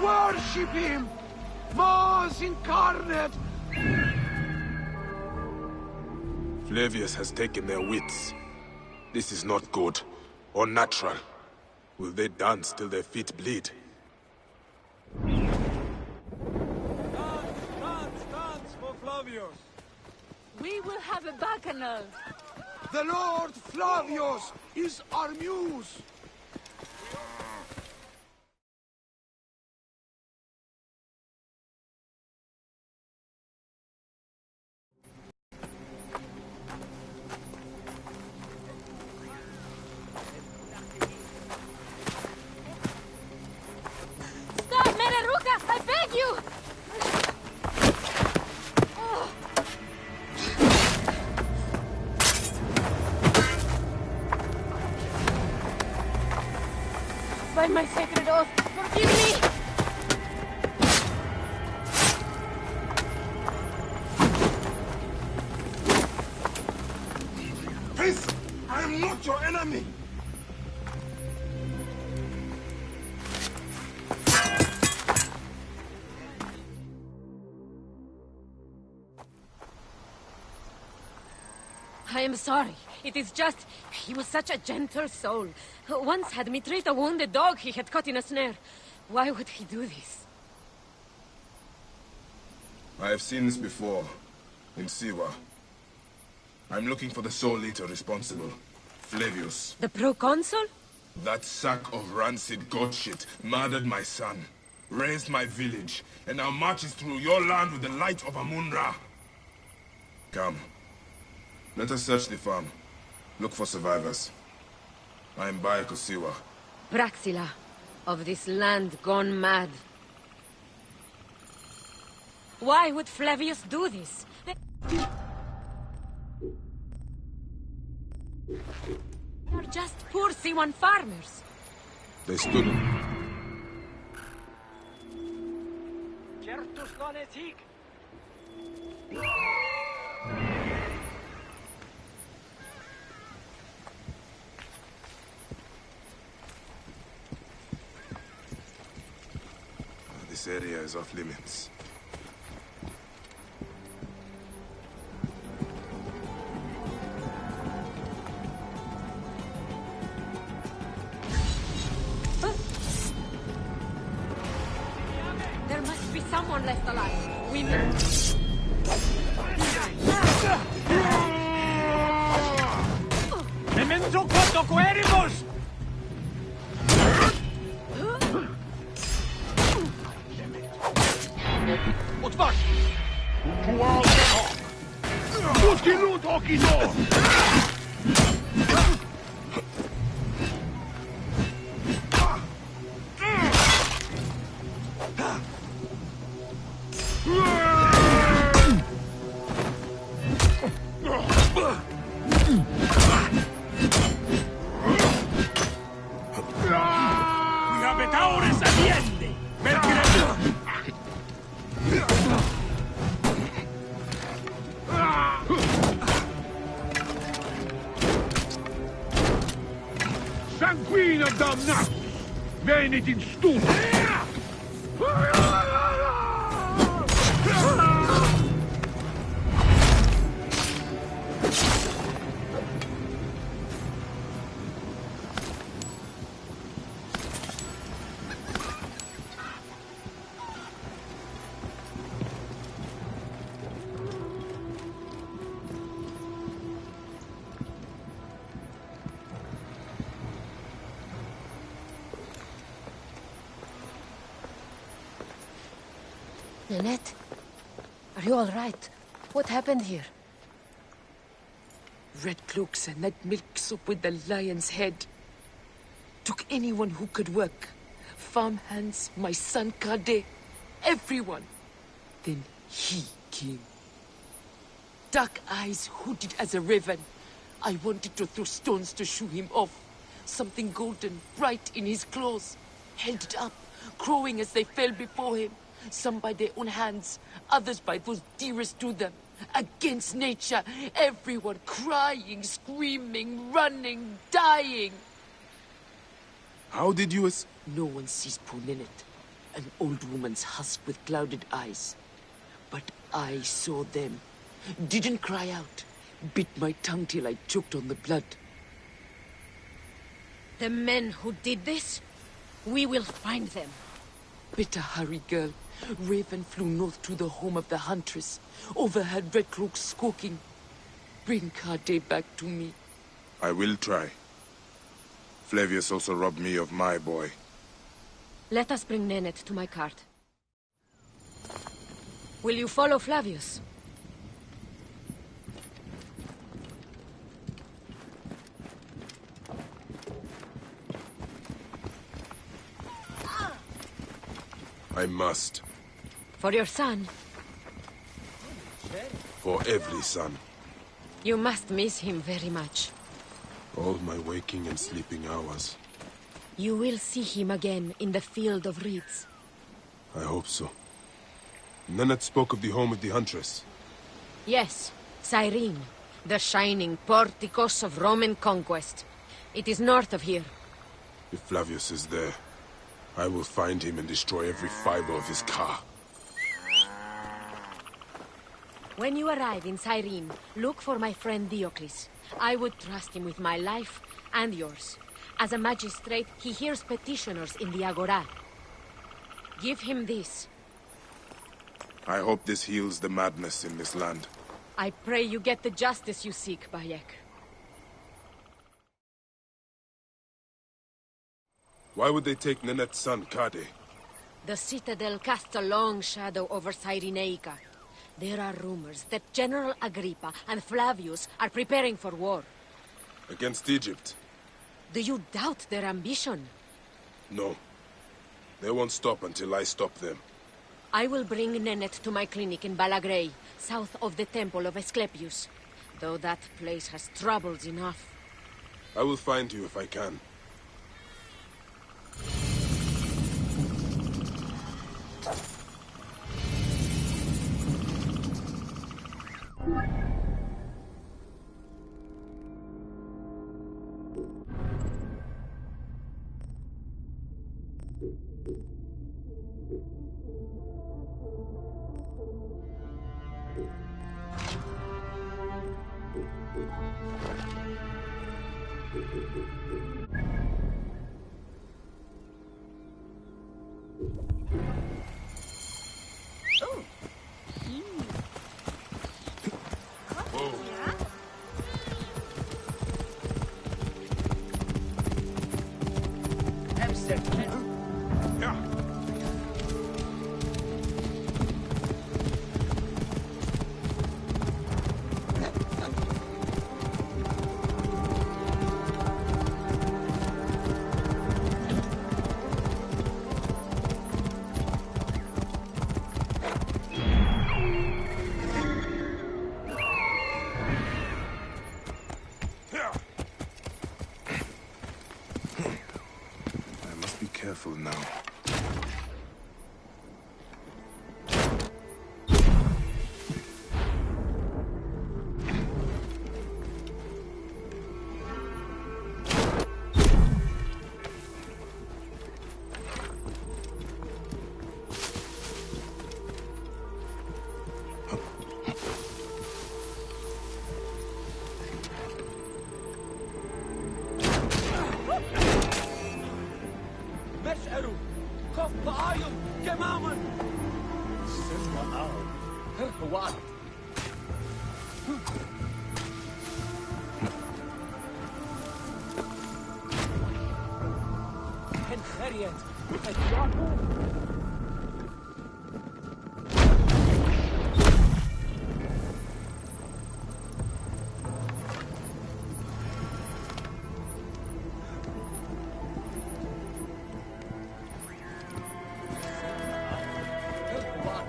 Worship him! Mars incarnate! Flavius has taken their wits. This is not good, or natural. Will they dance till their feet bleed? Dance for Flavius! We will have a bacchanal! The Lord Flavius is our muse! Stop, Mereruka! I beg you! By my sacred oath, forgive me! Peace! I am not your enemy! I am sorry. It is just... He was such a gentle soul. Once had me treat a wounded dog he had caught in a snare. Why would he do this? I have seen this before, in Siwa. I'm looking for the sole leader responsible. Flavius. The proconsul? That sack of rancid goat shit murdered my son, raised my village, and now marches through your land with the light of Amun-Ra. Come. Let us search the farm. Look for survivors. I am Bayek of Siwa. Praxila, of this land gone mad. Why would Flavius do this? They are just poor Siwan farmers. They stood... This area is off limits. There must be someone left alive. We Memento quando queremos! Odważ! Ludzki lud okino! Sanguina damnatus! Venit in stupid! Nanette, are you all right? What happened here? Red cloaks and that milk soup with the lion's head. Took anyone who could work. Farmhands, my son Kade, everyone. Then he came. Dark eyes hooded as a raven. I wanted to throw stones to shoo him off. Something golden, bright in his claws. Held it up, crowing as they fell before him. Some by their own hands, others by those dearest to them. Against nature, everyone crying, screaming, running, dying. How did you No one sees poor Ninette, an old woman's husk with clouded eyes. But I saw them. Didn't cry out. Bit my tongue till I choked on the blood. The men who did this, we will find them. Better hurry, girl. Raven flew north to the home of the huntress. Overheard Red Cloaks squawking. Bring Kade back to me. I will try. Flavius also robbed me of my boy. Let us bring Nennet to my cart. Will you follow Flavius? I must. For your son? For every son. You must miss him very much. All my waking and sleeping hours. You will see him again in the field of reeds. I hope so. Nennet spoke of the home of the huntress. Yes, Cyrene, the shining porticos of Roman conquest. It is north of here. If Flavius is there, I will find him and destroy every fiber of his car. When you arrive in Cyrene, look for my friend Diocles. I would trust him with my life and yours. As a magistrate, he hears petitioners in the Agora. Give him this. I hope this heals the madness in this land. I pray you get the justice you seek, Bayek. Why would they take Nenet's son, Kade? The Citadel casts a long shadow over Cyrenaica. There are rumors that General Agrippa and Flavius are preparing for war. Against Egypt? Do you doubt their ambition? No. They won't stop until I stop them. I will bring Nenet to my clinic in Balagrey, south of the Temple of Asclepius. Though that place has troubles enough. I will find you if I can. Careful now.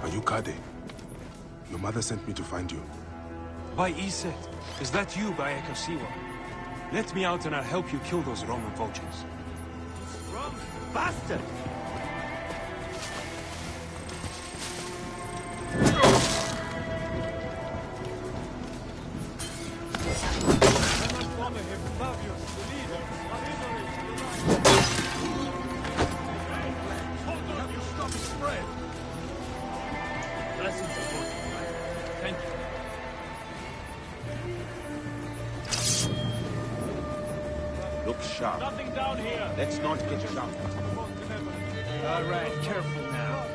Are you Kade? Your mother sent me to find you. By Iset, is that you, Bayek of Siwa? Let me out and I'll help you kill those Roman vultures. Wrong bastard! Look sharp. Nothing down here. Let's not get jumped. All right, careful now.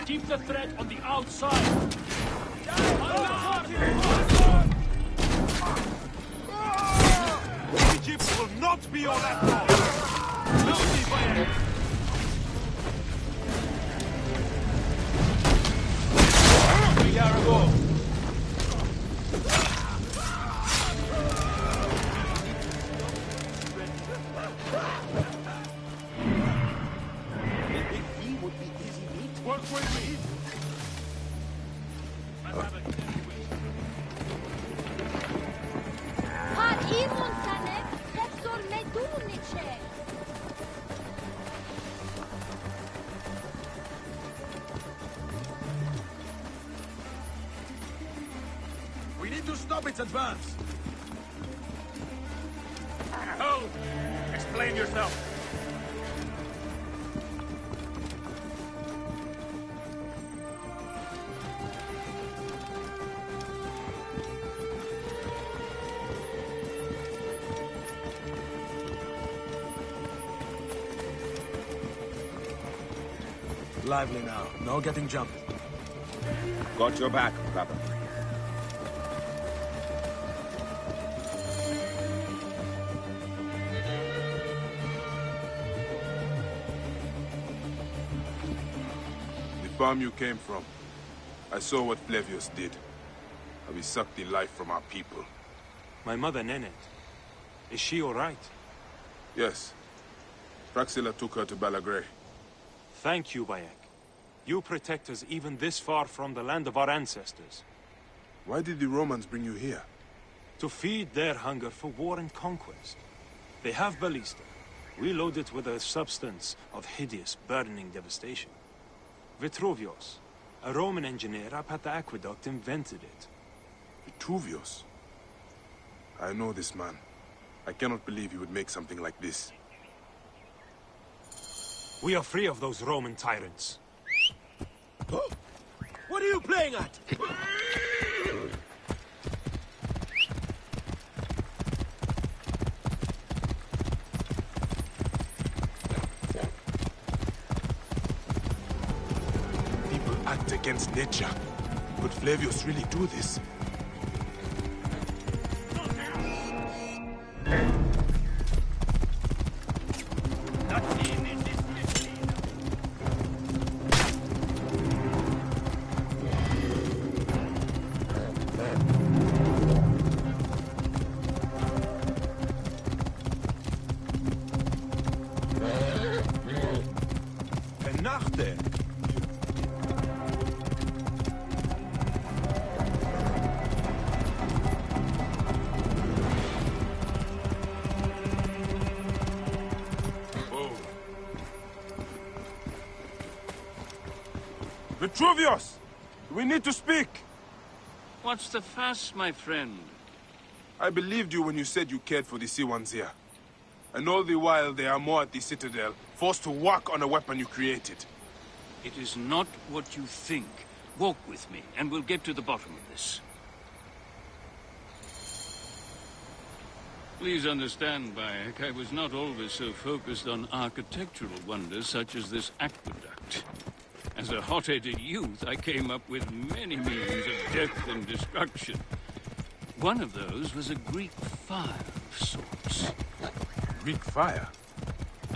Keep the threat on the outside. Egypt will not be your left. Help me, Bayek. We gotta go. He would be easy meat. Work with me. We need to stop its advance. Hold! Explain yourself. Lively now. No getting jumped. Got your back, brother. The farm you came from. I saw what Flavius did. How he sucked the life from our people. My mother, Nenet. Is she all right? Yes. Praxilla took her to Balagray. Thank you, Bayek. You protect us even this far from the land of our ancestors. Why did the Romans bring you here? To feed their hunger for war and conquest. They have ballista. We load it with a substance of hideous, burning devastation. Vitruvius, a Roman engineer up at the aqueduct, invented it. Vitruvius? I know this man. I cannot believe he would make something like this. We are free of those Roman tyrants. What are you playing at? People act against nature. Could Flavius really do this? Vitruvius! We need to speak! What's the fuss, my friend? I believed you when you said you cared for the Siwans here. And all the while they are more at the Citadel, forced to work on a weapon you created. It is not what you think. Walk with me, and we'll get to the bottom of this. Please understand, Bayek, I was not always so focused on architectural wonders such as this aqueduct. As a hot-headed youth, I came up with many means of death and destruction. One of those was a Greek fire of sorts. Greek fire?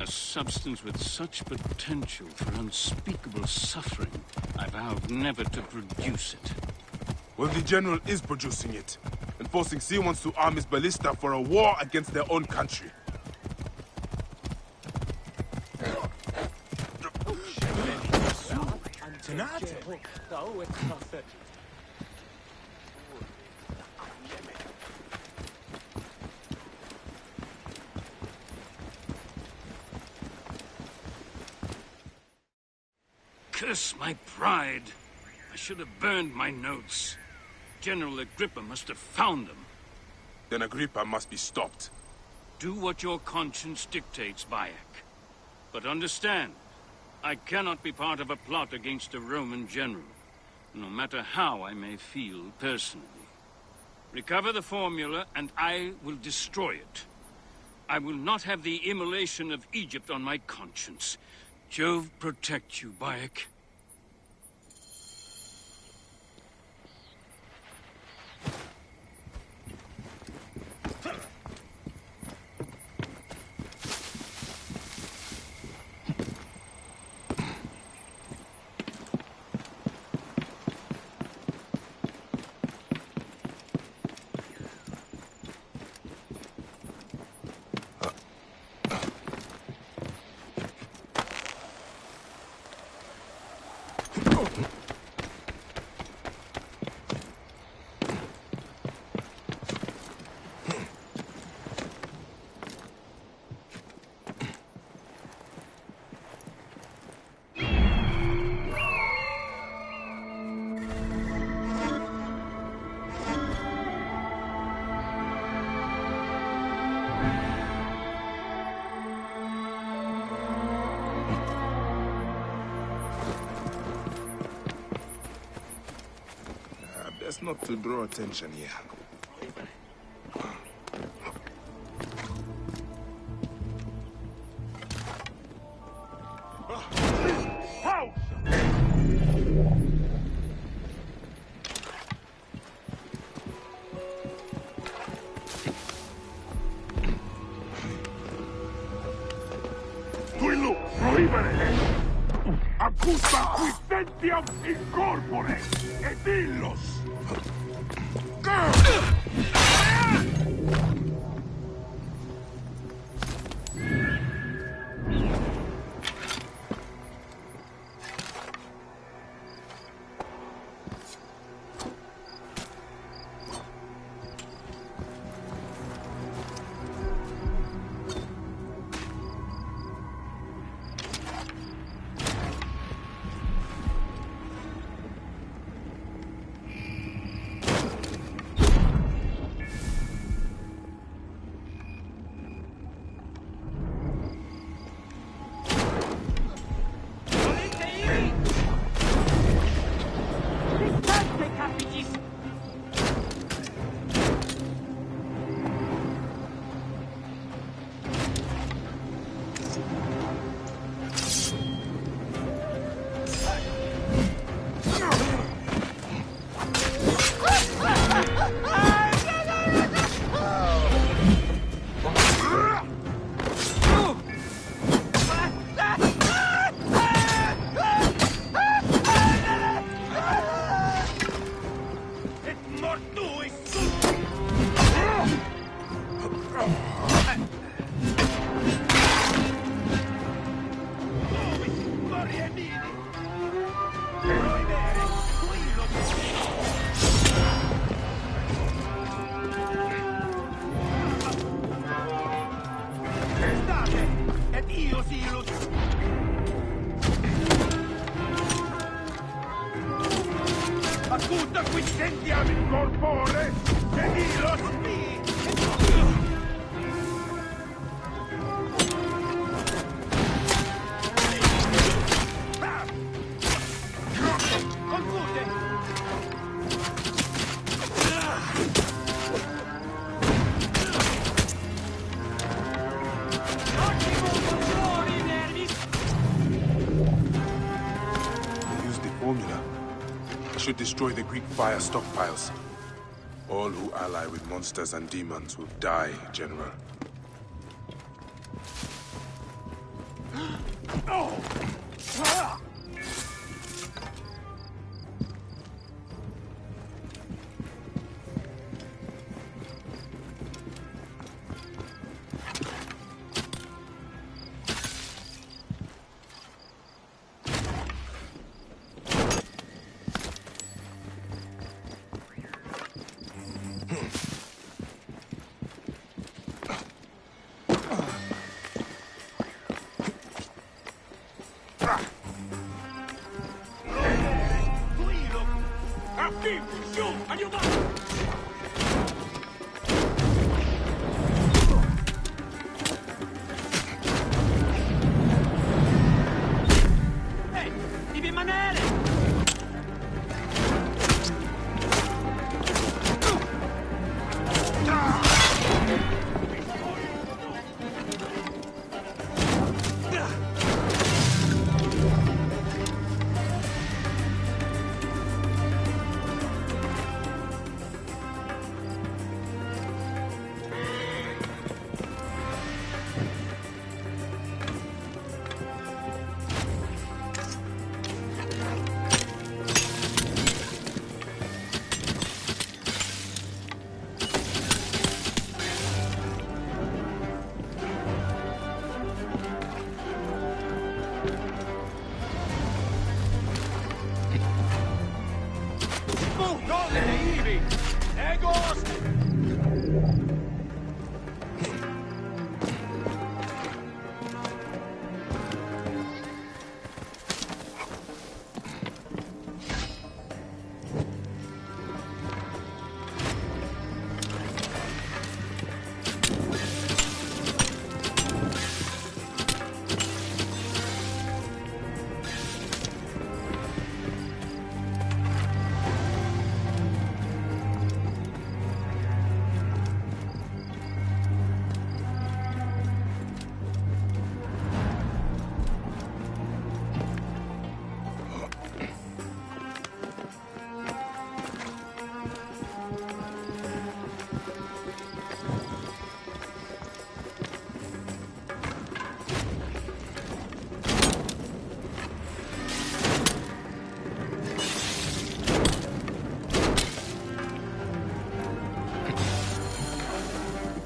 A substance with such potential for unspeakable suffering, I vowed never to produce it. Well, the General is producing it, and forcing Siwans to arm his ballista for a war against their own country. Curse my pride. I should have burned my notes. General Agrippa must have found them. Then Agrippa must be stopped. Do what your conscience dictates, Bayek. But understand, I cannot be part of a plot against a Roman general, no matter how I may feel personally. Recover the formula, and I will destroy it. I will not have the immolation of Egypt on my conscience. Jove protect you, Bayek. Best not to draw attention here. House! vivere! Accusa quistentiam in corpore et illos! Acuta qui sentiamo il corpore e illos mi! Should destroy the Greek fire stockpiles. All who ally with monsters and demons will die, General.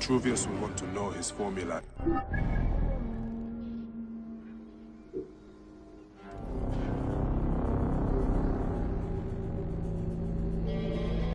Vitruvius will want to know his formula.